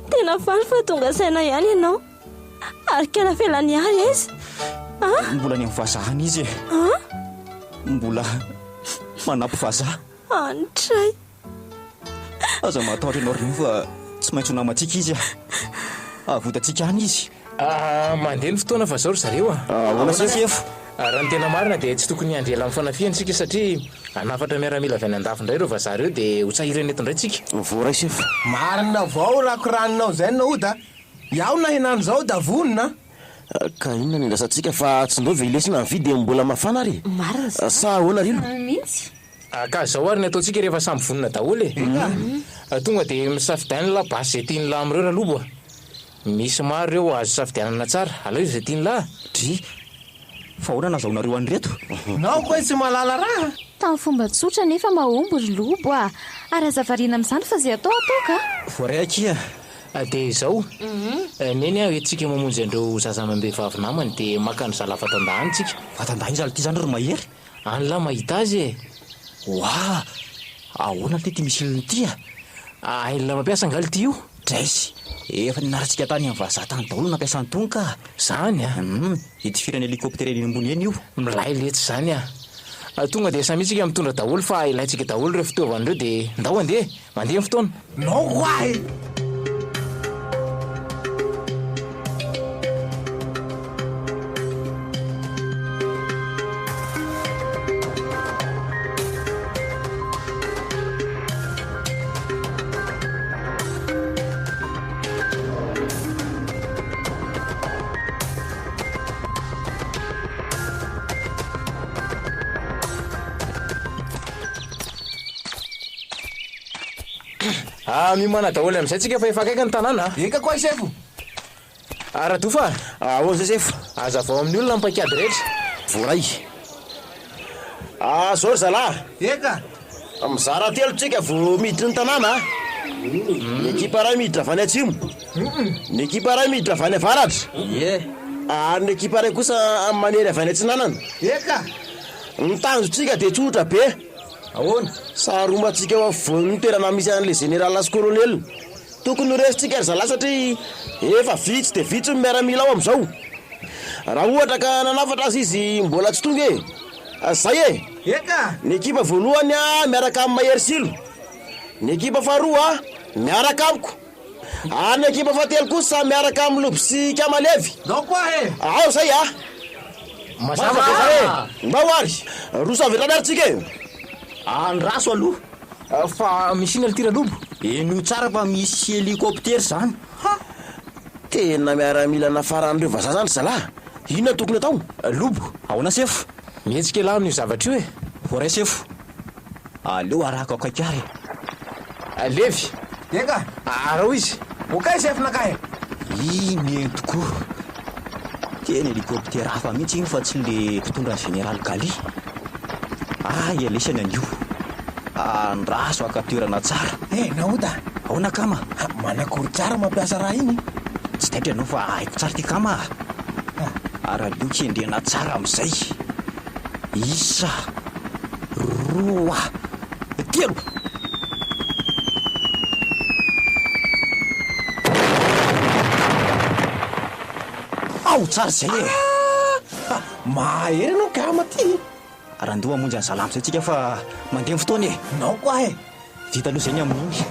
Tena faly fa tonga saina ihany ianao. Ary kala felany ary izy. Mbola ny mivazahana izy. Mbola manampy vazaha. Andray. Aza matahotra ianao ry fa tsy maintsy ho namantsika izy a. Avotantsika any izy. Mandeha ny fotoana fa zao ry zareo Ahoana sefo. Raha ny tena marina dia tsy tokony andrela amin'ny fanafiantsika satria anafatra miaramila avy any an-dafy indray reo va zareo dia ho tsahirany eto indray tsika. Voray sefo. Marina vao rako raninao zay naoda. Iaho na henany zao da vonona. Ka inona ny indrasantsika fa tsy ndao ve ilesina ny vidy mbola mafana ry. Marina. Sa ahoana rilo. Mihitsy. Ka zao ary ny ataontsika rehefa samby vonona daholo tonga dia misafidiany la basy zay tiany lahy am'ireo raha lobo misy maro reo azo safidianana tsara aleo zay tiany lahy. Dry fa ahoana nazaonareo an'reto. Nao koa tsy malala raha. Tamin'ny fomba tsotra nefa mahombo ry lobo ary azavariana amin'izany fa zay atao ka. Voaray akia. Dia zao neny aho etsika mamonjy andreo zaza amam-behivavy namany dia maka ny zala vatandahany tsika. Vatandahany zala ty zany ry mahery. Any lahy mahita azy Oa, ahoana ny tety misy ilony ty ilona mampiasa angaly ty io. Draisy. Efa ninaratsika tany amin'ny vazaha tany daholo nampiasany tony ka. Zany Hitifiran'ny helikoptera eny ambony eny io. Milay letsy zany tonga dia samitsika mitondra daholo fa ilaitsika daholo reo fitaovan'ireo dia ndao andeha mandeha amin'ny fotoana. Nao hoahy. Mimana daholo amin'izay tsika fa efa akaiky ny tanàna. Eka koa sefo. Aradofa. Ahoana sefo. Aza vao amin'ny olona mipaikady rehetra. Voray. Zao ry zalahy. Eka. Mizara telo tsika vao miditra ny tanàna. Ny ekipa ray miditra avy any atsimo. Ny ekipa ray miditra avy any avaratra. Ary ny ekipa ray kosa manery avy any atsinanana. Eka. Ny tanjotsika dia tsotra be. Ahoana? Saromantsika eo afovoan'ny toerana misy an'ilay général sy colonel. Tokony horesitsika ry zalahy satria efa vitsy dia vitsy ny miaramila ao amin'izao. Raha ohatra ka nanafatra azy izy mbola tsy tonga zay Eka. Ny ekipa voalohany miaraka amin'ny Mahery Silo. Ny ekipa faharoa miaraka amiko. Ary ny ekipa fahatelo kosa miaraka amin'ny Lobo sy Kamalevy. Nao koa Ao zay Mazava be zare. Ndao ary. Rosa avy etrany ary tsika Andraso aloha. Fa misy ina tira lobo. Eno tsara fa misy helikoptera zany. Tena miaramila nafaran'ireo vazaha zany zalahy. Inona tokony atao? Lobo. Ahoana sefo. Mihetsika lahy amin'io zavatra io Voaray sefo. Aleo araka akaikary. Levy. Eka. Arao izy. Okay sefo nakahy. Iny tokoa. Tena helikoptera hafa mihitsy iny fa tsy le mpitondra général Gali. Elesany anio andraso akatoerana tsara. Naoda ahoana kama? Manakory tsara mampiasa raha iny. Tsy taitra anao fa haiko tsara ty kama. Ara-lioky endrena tsara amin'izay. Isa 2 3 ao tsara zay mahery anao kama ty. Arandoha amonjy any salamo zay tsika fa mandeha fotoana e. Nao koa vita aloha zay ny amin'iny.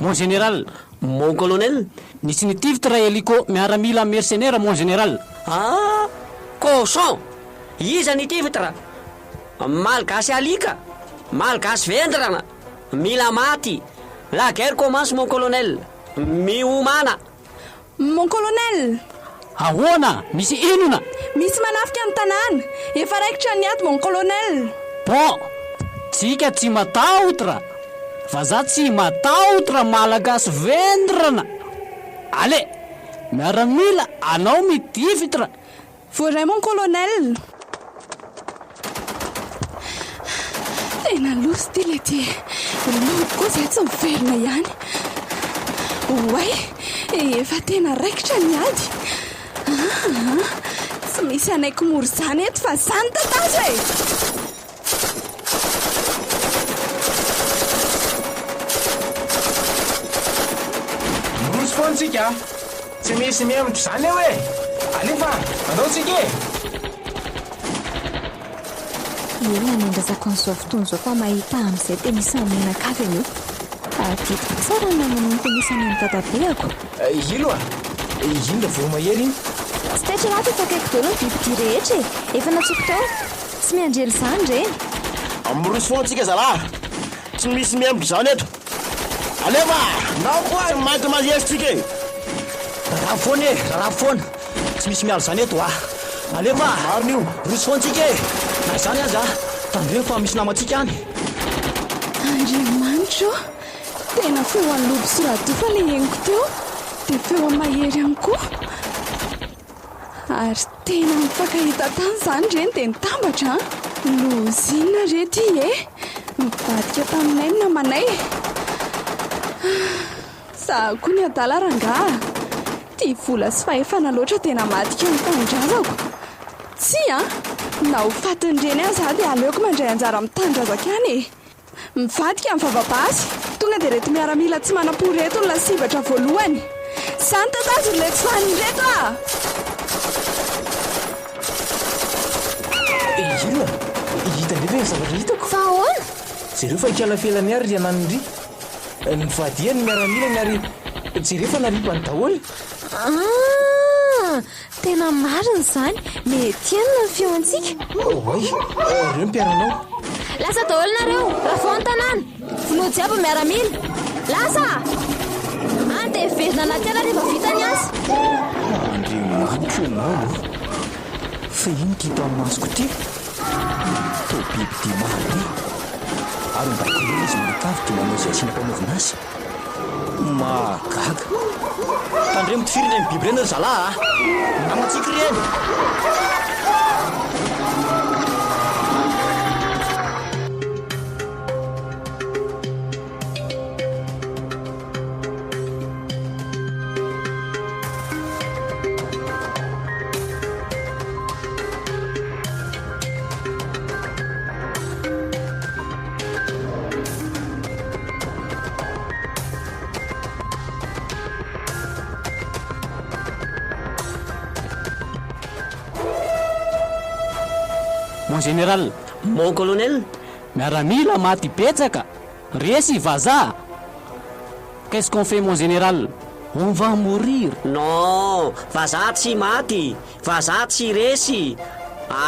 Mon général. Mon colonel. Nisy nitivitra raha hélico miaramila mercenaire mon général. Cochon. Iza nitivitra? Malgasy alika, malgasy vendrana, mila maty. La guerre commence mon colonel. Miomana. Mon colonel. Ahoana? Misy inona? Misy manafika amin'ny tanàna. Efa raikitra ny ato mon colonel. Bon, tsika tsy matahotra. Fa za tsy matahotra malagasy vendrana. Ale, miaramila anao mitivitra. Voaray mon colonel. Tena loso ty le ty. Loko koa zay tsy miverina ihany. Oay, efa tena raikitra ny ady. Tsy misy anaiko moro zany eto fa zany tatazo e. Moroso foantsika, tsy misy miamitro zany eo e. Alefa, anaotsika e. Ela nandrasako an'izao fotoana izao fa mahita amin'izay tena isan'ny menakavy anio. Tiako tsara ny namanao tenisany amin'ny tatabeako. Ilo ino vao mahery iny? Tsy taitra raha efa akaiko daholo ny bibidy rehetra e. Efa natsoko tao, tsy miandrely izany reny. Moroso foantsika zalahy, tsy misy miambiko zany eto. Alefa, nao koa tsy mainky mazesitsika e. Raha foana e, raha foana. Tsy misy mialo zany eto Alefa, marin'io roso foantsika e. Na zany aza tandreo fa misy namantsika any. Andriamanitro, tena feo an'ny lobo sy radofa le henoko teo. Dia feo amin'ny mahery ihany koa. Ary tena mifankahita tany zany reny dia nitambatra. Lozina rety e. Mivadika taminay ny namanay. Zaho koa ny adala rangaha. Ty vola sy fahefana loatra tena madika ny tanindrazako. Tsy na ho fatiny reny aza dia aleoko mandray anjara amin'ny tanindrazaka ihany e. Mivadika amin'ny vavabasy, tonga dia reto miaramila tsy manam-poreto ny lasivatra voalohany. Zany tatazo ny lety faniny reto Ino? Hita ndray ve zavatra hitako? Fa ahoana? Jereo fa ikala felany ary ry ananindry. Nivadiany miaramila ary jereo fa naripany daholo. Tena marina izany. Mety ihany ny feo antsika. Oay, reo mpiaranao. Lasa daholo nareo, raha vao an-tanàna. Vonoa jiaby miaramila. Lasa! Dia verina anaty ala rehefa vita ny asa. Andriamanitro ianao fa ino ty tamin'ny masoko ty? Tao biby ty maro ary mbakola izy manakavitra manao izay asiana mpanaovina azy. Magaga tandremo ty firy reny biby reny ry zalahy namatsiky reny. Mon général. Mon colonel. Miaramila maty betsaka. Resy vazaha. Qu'est-ce qu'on fait mon général? On va mourir. Non, vazaha tsy maty, vazaha tsy resy.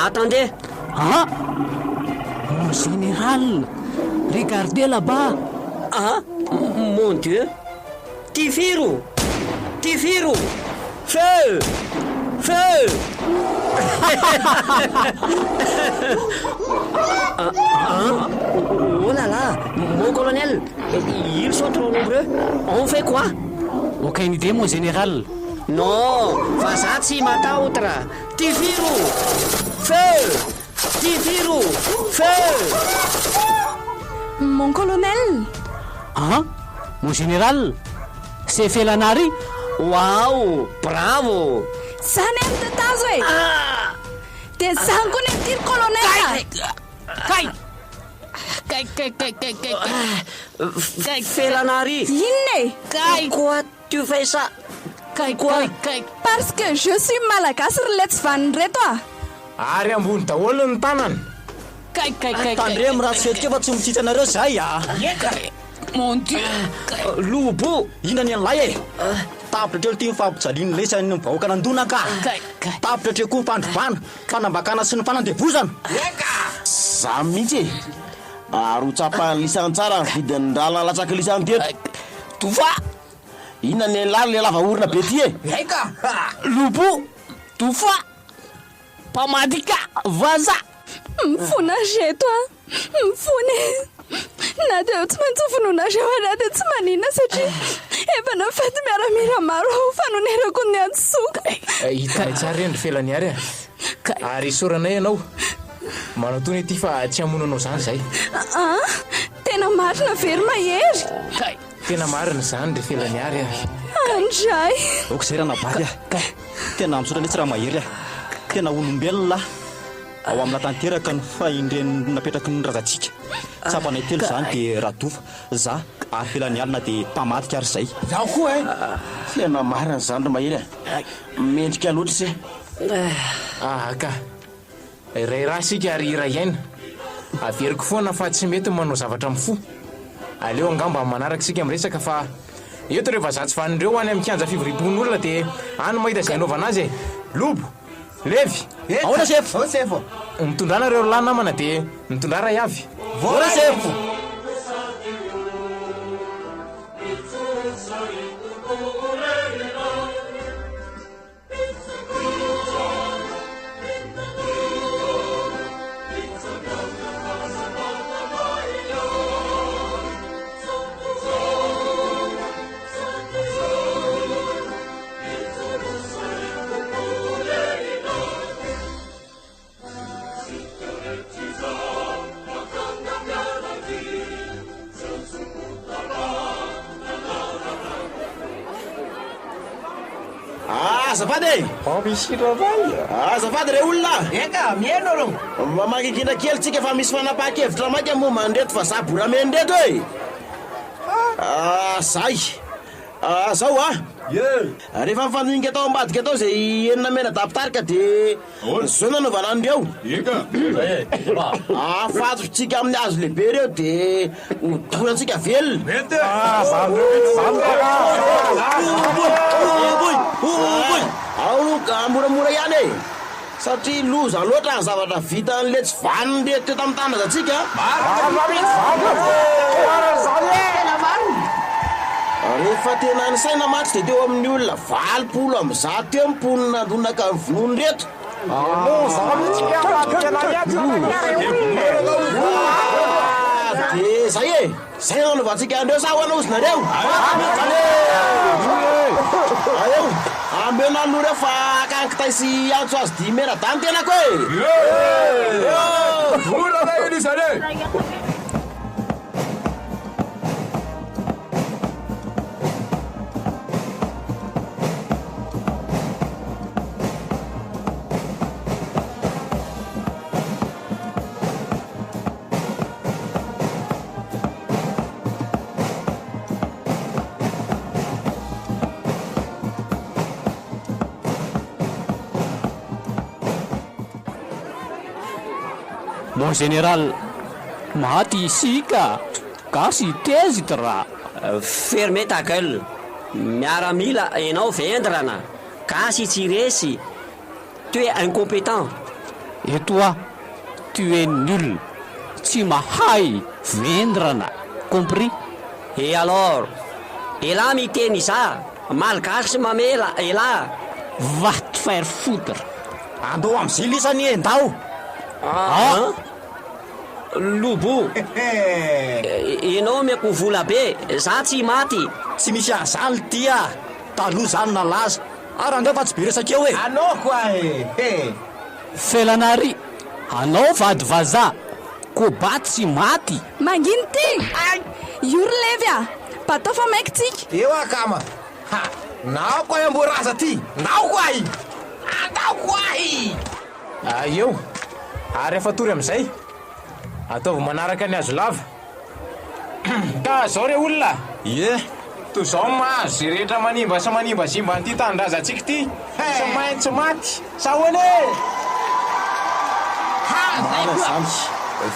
Attendez. Mon général, regardez là-bas. Mon Dieu. Tifiro! Tifiro! Feu! Feu! Oh là là, mon colonel, ils sont trop nombreux. On fait quoi? Aucune idée, mon général. Non, fa ça tsy matahotra. Tifiro! Feu! Tifiro! Feu! Mon colonel! Hein? Mon général? C'est Felanari? Wow! Bravo! Zany any de tazo e! Dia zany koa ny tiry colonel! Felanari! Inona e? Quoi tu fais ça? Quoi? Parce que je suis malagasy ry letsy vaniny reto a! Ary ambony daholo ny tanana. Tandre miratsy fetika fa tsy mitsitsy anareo zay a. Mon Dieu! Lobo! Inona ny an'lay e? Tapitra treo ty mifampijaliany lesany ny vahoaka nandona ka. Tapitra treo koa mpandrovana, fanambakana sy ny fanandevozana. Za mihitsy e. Ary tsapany lisany tsara ny vidin'ny raha lalatsaky lisany teto. Tofa! Inona ny lala le lava orina be ty e? Lobo! Tofa! Pamadika! Vaza! Mifona zeto a! Mifona e! Na dia tsy maintsy fonoana zao ana dia tsy maninona satria efa nafaty miaramila maro fanonerako ny antsoka. Hitanay tsara endry Felaniary ary isoranay ianao. Manao tony ity fa tsy hamonanao zany zay. Tena marina very mahery. Tena marina zany ry Felaniary. Andray. Oko zay raha nabary a. Tena misorana tsy raha mahery a. Tena olombelona ao amina tanteraka ny faindren'ny napetraky ny razantsika. Tsapanay telo zany dia Radova, za ary Felanialina dia mpamadika ary zay. Zaho koa e. Tena marina zany ry mahery mendrika loatra se. Ka iray raha sika ary iray iaina. Averiko foana fa tsy mety manao zavatra amin'ny fo. Aleo angamba manaraka sika miresaka fa eto rehefa zatsy vanindreo any amin'ny kianja fivoripon'olona dia any mahita izay anaovana azy e. Lobo! Levy! Ahoana sefo? Sefo! Mitondrana ireo lahy namana dia mitondra ray avy. Voana sefo! Azafady! Azafady re olona! Eka, mihaino aloha! Mamakikina kely tsika fa misy fanapahan-kevitra maika moa mandreto fa za bora mendreto e! Zay! Zao a! Rehefa mifanohinga atao ambadika atao zay enina mena dapitarika dia zao nanaovana andreo. Afatotsika amin'ny hazo lehibe reo dia hodorantsika velona. Ao moramora ihany e satria loza loatra ny zavatra vita an'le tsy vaniny reto teto amin'ny tandazatsika. Rehefa tena ny saina matsy dia teo amin'ny olona 20 amin'izao teo mponina andonaka ny vonoany reto. Dia zay e, zay nanaovantsika andreo sa ho anao zinareo. Aeo, ambena aloha reo fa akankitay sy antso azy 10 mera dany tenako e. Mon général, maty isika, gasy tezitra raha. Fermez ta gueule. Miaramila ianao vendrana. Gasy tsy resy. Tu es incompétent. Et toi, tu es nul. Tsy mahay vendrana. Compris? Et alors? elahy miteny iza malgasy mamela elahy vato faire foutre. Andao am'izay lisany endao. lobo ianao miako vola be za tsy maty. Tsy misy azany tia taloha zany nalaza ary andao fa tsy be resakeo hoe anao koa Felanary, anao vady vazaha ko baty tsy maty. manginy ty iory levy a batao fa maikitsika eo akama nao koa amboraza ty nao koa andao koa eo ary efa tory am'izay ataovy manaraka ny azo lava ka zao re olona to zao mahazo zay rehetra manimba sy manimbazimba an'ity tanindrazantsika ty sy maintsy maty sahoany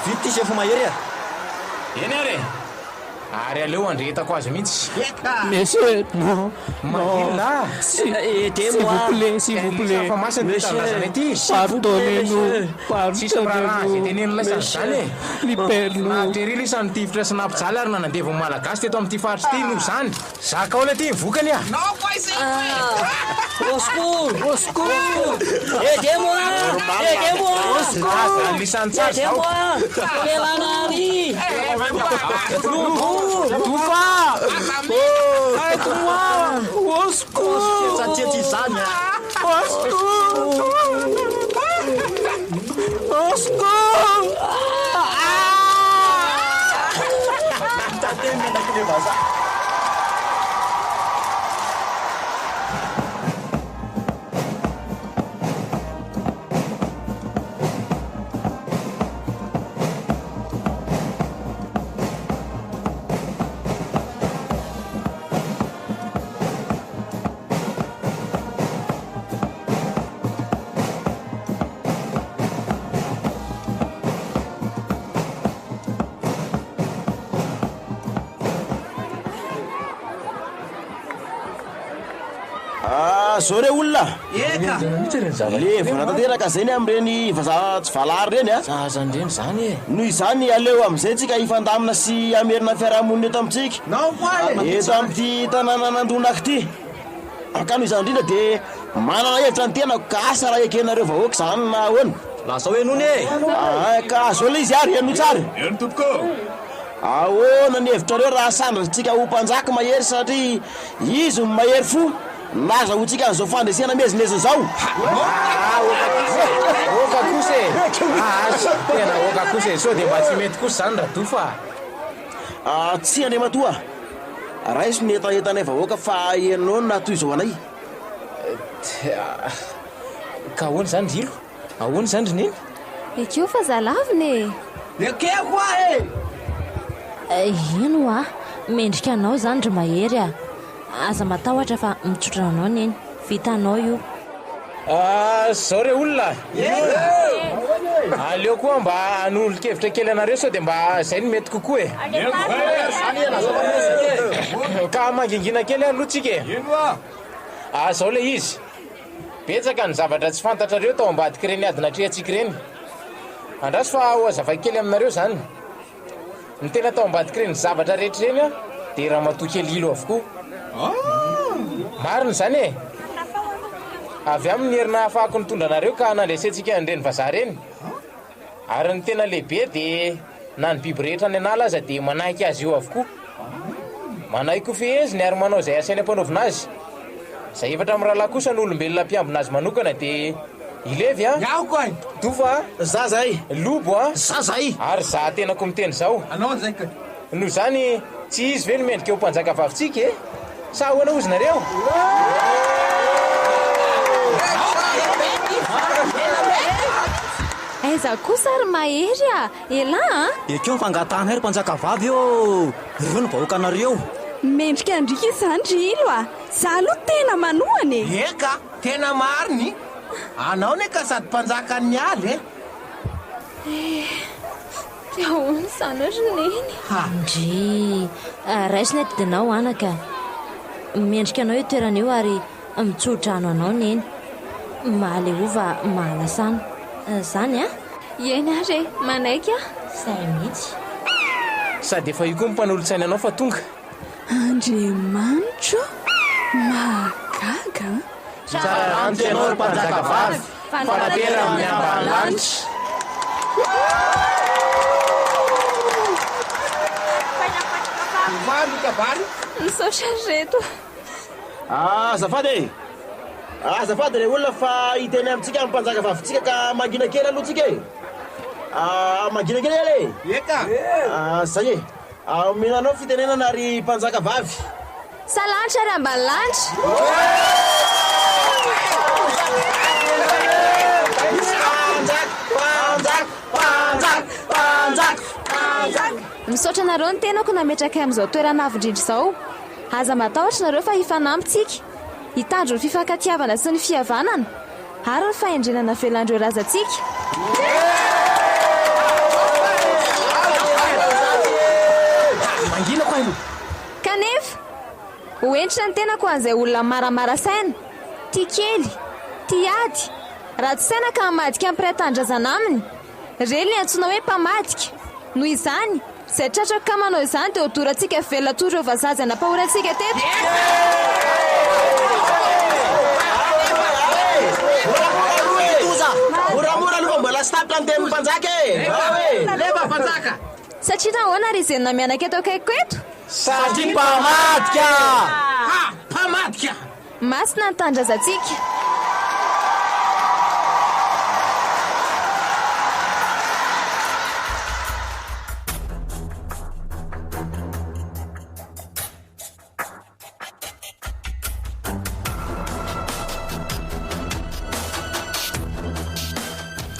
vity ty sefa mahery eny ary ary aleo andretako azy mihitsy Monsieur, non, Mahila s'il vous plaît, fa masiny tanindrazana ity pardonnez-nous, tsisy miraha zay teneny lasany zany libère-nous. tery lisany tifitra sy nampijaly ary nanandevo malagasy teto amin'ity faritsy ty no zany zakaona ty mivokany nao koa izay Au secours aidez-moi lisany tsara zao Felanary Au secours! Satria tsy zany Au secours! Au secours! Zao re olona eka le vanatanteraka zay ny am'ireny vazaha tsy valary reny zazandreny zany noho izany aleo am'izay tsika ifandamina sy amerina fiarahamonina eto amitsika nao koa eto am'ty tanàna nandonako ty ka noho izany indrindra de manana hevitra ny tenako ka asa raha ekenareo vahoaka zany na ahoana lasa hoe nony ka zao le izy ary eno tsara eny tompoko ahoana ny hevitrareo raha sandratsika ho mpanjaka mahery satria izy mahery fo naza ho tsika an'izao fandresena mezineziny zao oka kosa tena oka kosa sao de mba tsy mety kosa zany raha dofa tsy andre matoa raha iso ny etaetanay vahoaka fa enao natoy zao anay ka ahoany zany rilo ahoany zany rineny ekeo fa zalaviny eke koa ino mendrika anao zany ry mahery aza matahotra fa mitsotra anao neny vitanao io zao re olona aleo koa mba hanolo-kevitra kely anareo sao de mba zay ny mety kokoa ka mangingina kely alohatsika zao le izy betsaka ny zavatra tsy fantatrareo tao ambadiky reny adinatrehatsika reny andraso fa ho azavay kely aminareo zany ny tena tao ambadiky reny zavatra rehetra reny de raha matokely ilo avokoa mariny zany avy amin'ny herina hafahako nitondra anareo ka nandresentsika nireny vazaha reny ary ny tena lehibe de na ny biby rehetra ny anala aza de manahiky azy io avokoa manahiky ho feheziny ary manao zay asainy ampanaovina azy zay efatra amin'ny rahalahy kosa ny olombelona mpiambina azy manokana de ilevy yaho koa tofa za zay lobo za zay ary za tenako miteny zao anao zay ka noho zany tsy izy ve ny mendrika ho mpanjaka vavitsika sa ahoana ozy nareo aiza kosa ry mahery ela ekeo mifangatana hery mpanjaka vavy eo reo ny vahoaka anareo mendrika andrika izany ry ilo za aloha tena manohany eka tena mariny anao ne ka sady mpanjaka ny aly ahoana zany rineny ndry raisina tidinao anaka mendrika anao io toerana io ary mitsodrano anao neny maale ova mahalasana zany eny ary manaiky zay mihitsy sady efa io koa mimpanolotsaina anao fa tonga Andriamanitro mahagaga. Tsara rantsy ianao ry mpanjaka vavy, fanatera amin'ny ambanilanitra. Vary kabary. Misaotra reto. Azafady e. Azafady le olona fa hiteny amintsika amin'ny mpanjaka vavintsika ka mangina kely aloha tsika e. Mangina kely ele. Eka. Zay e. Minanao fitenenana ry mpanjaka vavy. Salanitra ry ambany lanitra. Misaotra nareo ny tenako nametraka amin'izao toerana avindrindra izao. Aza matahotra nareo fa hifanampitsika, hitandro ny fifankatiavana sy ny fihavanana ary ny fahendrenana velandreo razantsika. Mangina koa io. Kanefa hoentrina ny tenako an'izay olona maramara saina, tia kely, tia ady, ratsy saina ka hamadika amin'ny mpiray-tandrazana aminy. Rely antsoina hoe mpamadika. Noho izany, izay tratraka ka manao izany dia hodorantsika velona toy ireo vazazy anampahorantsika teto. Moramora aloha mbola sy tapitra ny tenin'ny mpanjaka e. Leva mpanjaka. Satria nahoana ry zenona mianaka eto akaiko eto? Satria mpamadika. Mpamadika. Masina ny tandrazantsika.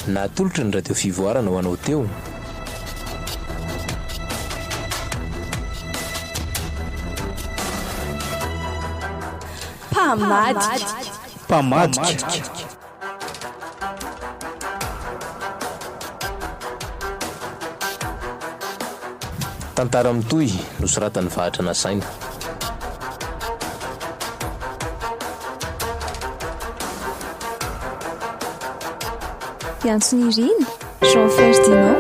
Natolotry ny radio fivoarana ho anao teo. Mpamadika. Tantara mitohy nosoratan'ny vahatra nasaina. Iantsony Irina, Jean Ferdinand,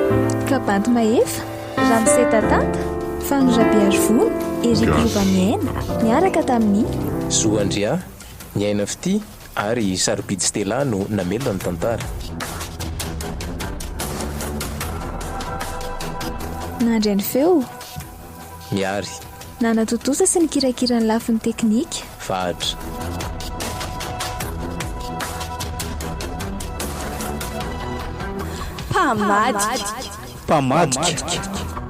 Kabanty Mahefa, Ramsey Tatanta, Fanorabe Arivony, Eric Lovamiaina, niaraka tamin'ny Zoandria, Niaina Fity ary Sarobidy Stella no namelona ny tantara. Nandray ny feo, Miary, nanatotosa sy nikirakirany lafin'ny teknika. vahatra. Mpamadika.